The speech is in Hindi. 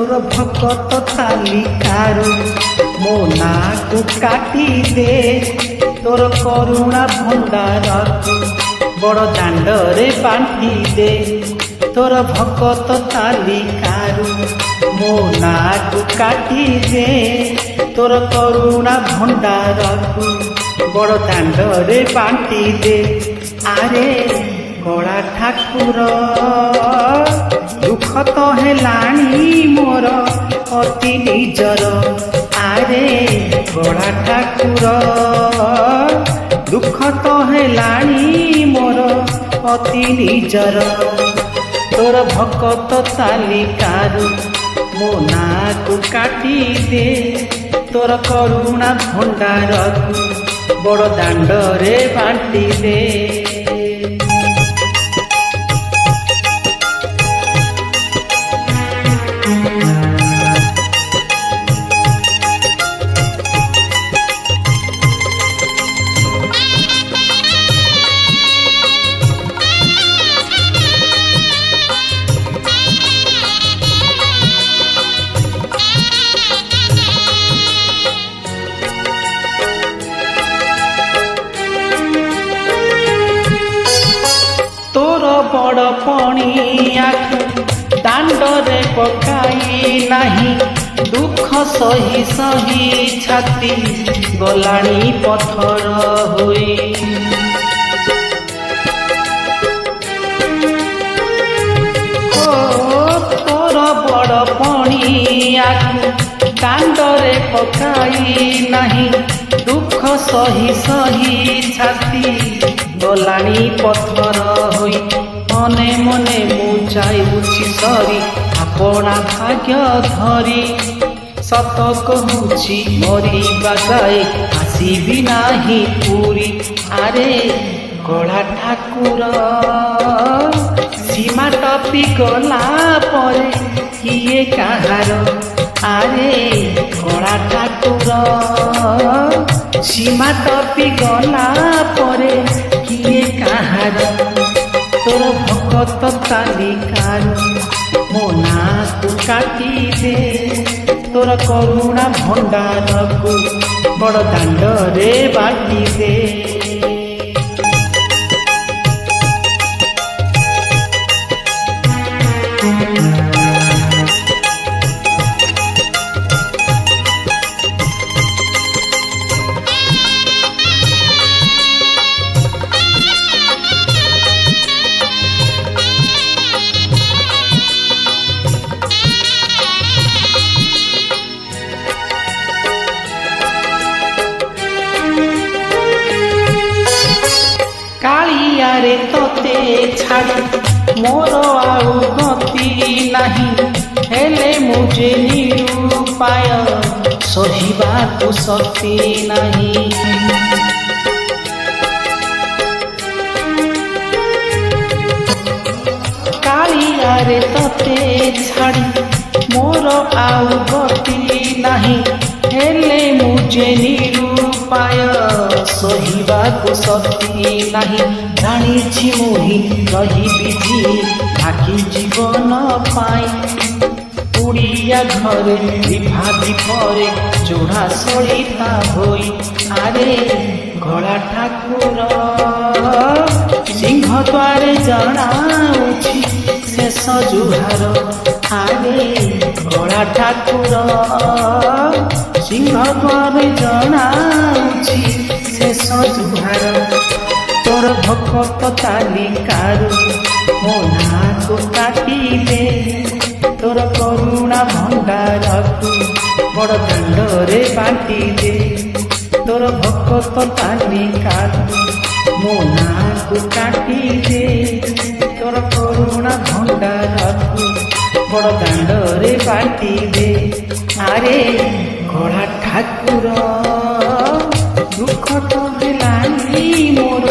तोर भकत तालिकारु मो नाकु काटी दे तोर करुणा भंडारकु बड़ दांडरे बांटी दे तोर भकत तालिकारु मो नाकु काटी दे तोर करुणा भंडारकु बड़ दांडरे बांटी दे आरे कला ठाकुर दुख तो हेलाणी मोर अति निजर आरे कला ठाकुर दुख तो हेलाणी मोर अति निजर तोर भकत तालिकारु मो नाकु काटी दे तोर करुणा भंडारकु बड़ दांडरे बांटी दे बड़ पणिया दांडरे पकाई नाही दुख सही सही छाती गलाणी पथर होई तोर बड़ पणिया दांडरे पकाई नाही दुख सही सही छाती गलाणी पथर होई मने मने मु जाऊछि सरी आपना भाग्य धरी सत कहूछि मरिबा जाए आसीबी नाही पूरी आरे कला ठाकुर सीमा टपी गला परे किए काहार आरे कला ठाकुर सीमा टपी गला परे किए काहार तोर भकत तालिकारु मो नाकु काटी दे तोर करुणा भंडारकु बड़ दांडरे बांटी दे कालियारे तोते छाड़ मोर आउ गति नाही हेले मुझे निरूपाय सहिबाकु शक्ति नाही कालियारे तोते छाड़ मोर आउ गति नाही हेले मुझे निरूपाय सहिबाकु शक्ति नाही जानिछि मोहि रहिबि बाकी जीवन पाई उड़िया घरे विभादी परे जोड़ा सड़िता होई आरे कला ठाकुर सिंह द्वारे जनाउछि शेष जुहार आरे कला ठाकुर सिंह द्वारे जनाउछि शेष जुहार तोर भकत तालिकारु मो नाकु काटी दे तोर करुणा भंडारकु बड़ दांडरे बांटी दे तोर भकत तालिकारु मो नाकु काटी दे तोर करुणा भंडारकु बड़ दांडरे बांटी दे आरे कला ठाकुर दुख तो हेलाणी मोर